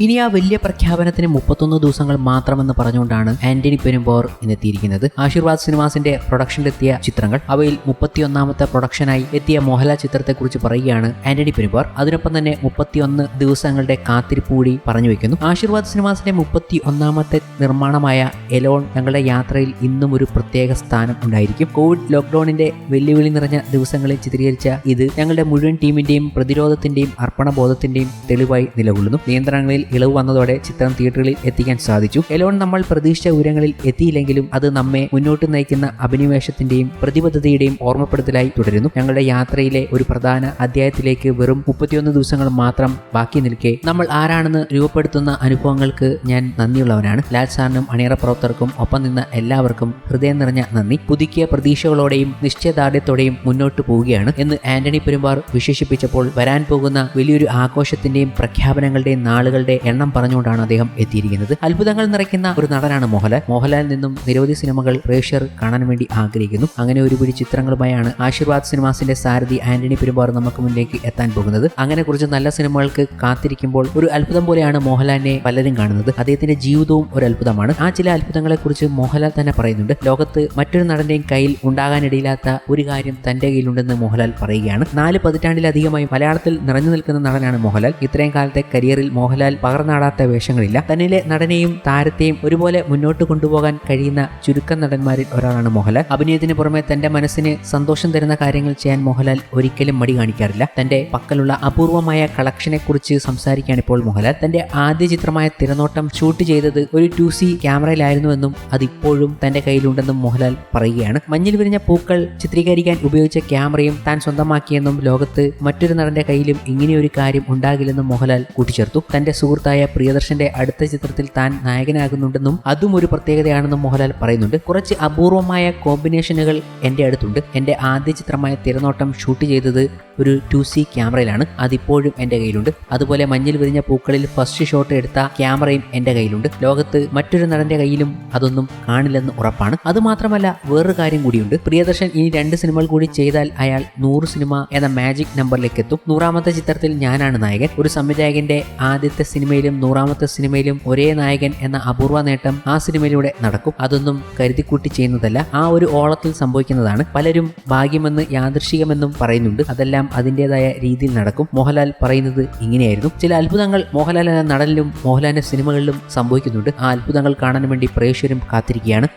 ഇനി ആ വലിയ പ്രഖ്യാപനത്തിന് 31 ദിവസങ്ങൾ മാത്രമെന്ന് പറഞ്ഞുകൊണ്ടാണ് ആന്റണി പെരുമ്പാവൂർ ഇന്നെത്തിയിരിക്കുന്നത്. ആശീർവാദ് സിനിമാസിന്റെ പ്രൊഡക്ഷനിലെത്തിയ ചിത്രങ്ങൾ, അവയിൽ 31ാമത്തെ പ്രൊഡക്ഷനായി എത്തിയ മോഹൻലാൽ ചിത്രത്തെക്കുറിച്ച് പറയുകയാണ് ആന്റണി പെരുമ്പാവൂർ. അതിനൊപ്പം തന്നെ 31 ദിവസങ്ങളുടെ കാത്തിരിപ്പ് കൂടി പറഞ്ഞു വെക്കുന്നു. ആശീർവാദ് സിനിമാസിന്റെ 31ാമത്തെ നിർമ്മാണമായ എലോൺ ഞങ്ങളുടെ യാത്രയിൽ ഇന്നും ഒരു പ്രത്യേക സ്ഥാനം ഉണ്ടായിരിക്കും. കോവിഡ് ലോക്ക്ഡൌണിന്റെ വെല്ലുവിളി നിറഞ്ഞ ദിവസങ്ങളിൽ ചിത്രീകരിച്ച ഇത് ഞങ്ങളുടെ മുഴുവൻ ടീമിന്റെയും പ്രതിരോധത്തിന്റെയും അർപ്പണബോധത്തിന്റെയും തെളിവായി നിലകൊള്ളുന്നു. നിയന്ത്രണങ്ങളിൽ ഇളവ് വന്നതോടെ ചിത്രം തിയേറ്ററുകളിൽ എത്തിക്കാൻ സാധിച്ചു. എലോൺ നമ്മൾ പ്രതീക്ഷിച്ച ഉയരങ്ങളിൽ എത്തിയില്ലെങ്കിലും അത് നമ്മെ മുന്നോട്ട് നയിക്കുന്ന അഭിനിവേശത്തിന്റെയും പ്രതിബദ്ധതയുടെയും ഓർമ്മപ്പെടുത്തലായി തുടരുന്നു. ഞങ്ങളുടെ യാത്രയിലെ ഒരു പ്രധാന അധ്യായത്തിലേക്ക് വെറും 31 ദിവസങ്ങൾ മാത്രം ബാക്കി നിൽക്കെ നമ്മൾ ആരാണെന്ന് രൂപപ്പെടുത്തുന്ന അനുഭവങ്ങൾക്ക് ഞാൻ നന്ദിയുള്ളവനാണ്. ലാൽ സാറിനും അണിയറ പ്രവർത്തകർക്കും ഒപ്പം നിന്ന എല്ലാവർക്കും ഹൃദയം നിറഞ്ഞ നന്ദി. പുതുക്കിയ പ്രതീക്ഷകളോടെയും നിശ്ചയദാർഢ്യത്തോടെയും മുന്നോട്ട് പോവുകയാണ് എന്ന് ആന്റണി പെരുമ്പാവൂർ വിശേഷിപ്പിച്ചപ്പോൾ വരാൻ പോകുന്ന വലിയൊരു ആഘോഷത്തിന്റെയും പ്രഖ്യാപനങ്ങളുടെയും നാളുകളുടെ എണ്ണം പറഞ്ഞുകൊണ്ടാണ് അദ്ദേഹം എത്തിയിരിക്കുന്നത്. അത്ഭുതങ്ങൾ നിറയ്ക്കുന്ന ഒരു നടനാണ് മോഹൻലാൽ. മോഹൻലാലിൽ നിന്നും നിരവധി സിനിമകൾ പ്രേക്ഷകർ കാണാൻ വേണ്ടി ആഗ്രഹിക്കുന്നു. അങ്ങനെ ഒരുപിടി ചിത്രങ്ങളുമായാണ് ആശീർവാദ് സിനിമാസിന്റെ സാരഥി ആന്റണി പെരുമ്പാവൂർ നമുക്ക് മുന്നിലേക്ക് എത്താൻ പോകുന്നത്. അങ്ങനെ കുറച്ച് നല്ല സിനിമകൾക്ക് കാത്തിരിക്കുമ്പോൾ ഒരു അത്ഭുതം പോലെയാണ് മോഹൻലാലിനെ പലരും കാണുന്നത്. അദ്ദേഹത്തിന്റെ ജീവിതവും ഒരു അത്ഭുതമാണ്. ആ ചില അത്ഭുതങ്ങളെക്കുറിച്ച് മോഹൻലാൽ തന്നെ പറയുന്നുണ്ട്. ലോകത്ത് മറ്റൊരു നടന്റെയും കയ്യിൽ ഉണ്ടാകാനിടയില്ലാത്ത ഒരു കാര്യം തന്റെ കയ്യിലുണ്ടെന്ന് മോഹൻലാൽ പറയുകയാണ്. 4 പതിറ്റാണ്ടിലധികമായി മലയാളത്തിൽ നിറഞ്ഞു നിൽക്കുന്ന നടനാണ് മോഹൻലാൽ. ഇത്രയും കാലത്തെ കരിയറിൽ മോഹൻലാൽ പകർന്നാടാത്ത വേഷങ്ങളില്ല. തന്നിലെ നടനെയും താരത്തെയും ഒരുപോലെ മുന്നോട്ട് കൊണ്ടുപോകാൻ കഴിയുന്ന ചുരുക്കം നടന്മാരിൽ ഒരാളാണ് മോഹൻലാൽ. അഭിനയത്തിന് പുറമെ തന്റെ മനസ്സിന് സന്തോഷം തരുന്ന കാര്യങ്ങൾ ചെയ്യാൻ മോഹൻലാൽ ഒരിക്കലും മടി കാണിക്കാറില്ല. തന്റെ പക്കലുള്ള അപൂർവമായ കളക്ഷനെ കുറിച്ച് സംസാരിക്കുകയാണ് ഇപ്പോൾ മോഹൻലാൽ. തന്റെ ആദ്യ ചിത്രമായ തിരനോട്ടം ഷൂട്ട് ചെയ്തത് ഒരു 2C ക്യാമറയിലായിരുന്നുവെന്നും അതിപ്പോഴും തന്റെ കയ്യിലുണ്ടെന്നും മോഹൻലാൽ പറയുകയാണ്. മഞ്ഞിൽ വിരിഞ്ഞ പൂക്കൾ ചിത്രീകരിക്കാൻ ഉപയോഗിച്ച ക്യാമറയും താൻ സ്വന്തമാക്കിയെന്നും ലോകത്ത് മറ്റൊരു നടന്റെ കയ്യിലും ഇങ്ങനെയൊരു കാര്യം ഉണ്ടാകില്ലെന്നും മോഹൻലാൽ കൂട്ടിച്ചേർത്തു. തന്റെ സുഹൃത്തായ പ്രിയദർശന്റെ അടുത്ത ചിത്രത്തിൽ താൻ നായകനാകുന്നുണ്ടെന്നും അതും ഒരു പ്രത്യേകതയാണെന്നും മോഹൻലാൽ പറയുന്നുണ്ട്. കുറച്ച് അപൂർവമായ കോമ്പിനേഷനുകൾ എൻ്റെ അടുത്തുണ്ട്. എൻ്റെ ആദ്യ ചിത്രമായ തിരനോട്ടം ഷൂട്ട് ചെയ്തത് ഒരു 2C ക്യാമറയിലാണ്. അതിപ്പോഴും എൻ്റെ കയ്യിലുണ്ട്. അതുപോലെ മഞ്ഞിൽ വിരിഞ്ഞ പൂക്കളിൽ ഫസ്റ്റ് ഷോട്ട് എടുത്ത ക്യാമറയും എൻ്റെ കയ്യിലുണ്ട്. ലോകത്ത് മറ്റൊരു നടന്റെ കയ്യിലും അതൊന്നും കാണില്ലെന്ന് ഉറപ്പാണ്. അതുമാത്രമല്ല, വേറൊരു കാര്യം കൂടിയുണ്ട്. പ്രിയദർശൻ ഇനി 2 സിനിമകൾ കൂടി ചെയ്താൽ അയാൾ 100 സിനിമ എന്ന മാജിക് നമ്പറിലേക്ക് എത്തും. 100ാമത്തെ ചിത്രത്തിൽ ഞാനാണ് നായകൻ. ഒരു സംവിധായകന്റെ ആദ്യത്തെ സിനിമയിലും 100ാമത്തെ സിനിമയിലും ഒരേ നായകൻ എന്ന അപൂർവ നേട്ടം ആ സിനിമയിലൂടെ നടക്കും. അതൊന്നും കരുതിക്കൂട്ടി ചെയ്യുന്നതല്ല, ആ ഒരു ഓളത്തിൽ സംഭവിക്കുന്നതാണ്. പലരും ഭാഗ്യമെന്ന് യാദൃശ്ചികമെന്നും പറയുന്നുണ്ട്. അതെല്ലാം അതിൻ്റെതായ രീതിയിൽ നടക്കും. മോഹൻലാൽ പറയുന്നത് ഇങ്ങനെയായിരുന്നു. ചില അത്ഭുതങ്ങൾ മോഹൻലാൽ എന്ന നടനിലും മോഹൻലാലിന്റെ സിനിമകളിലും സംഭവിക്കുന്നുണ്ട്. ആ അത്ഭുതങ്ങൾ കാണാൻ വേണ്ടി പ്രേക്ഷകരും കാത്തിരിക്കുകയാണ്.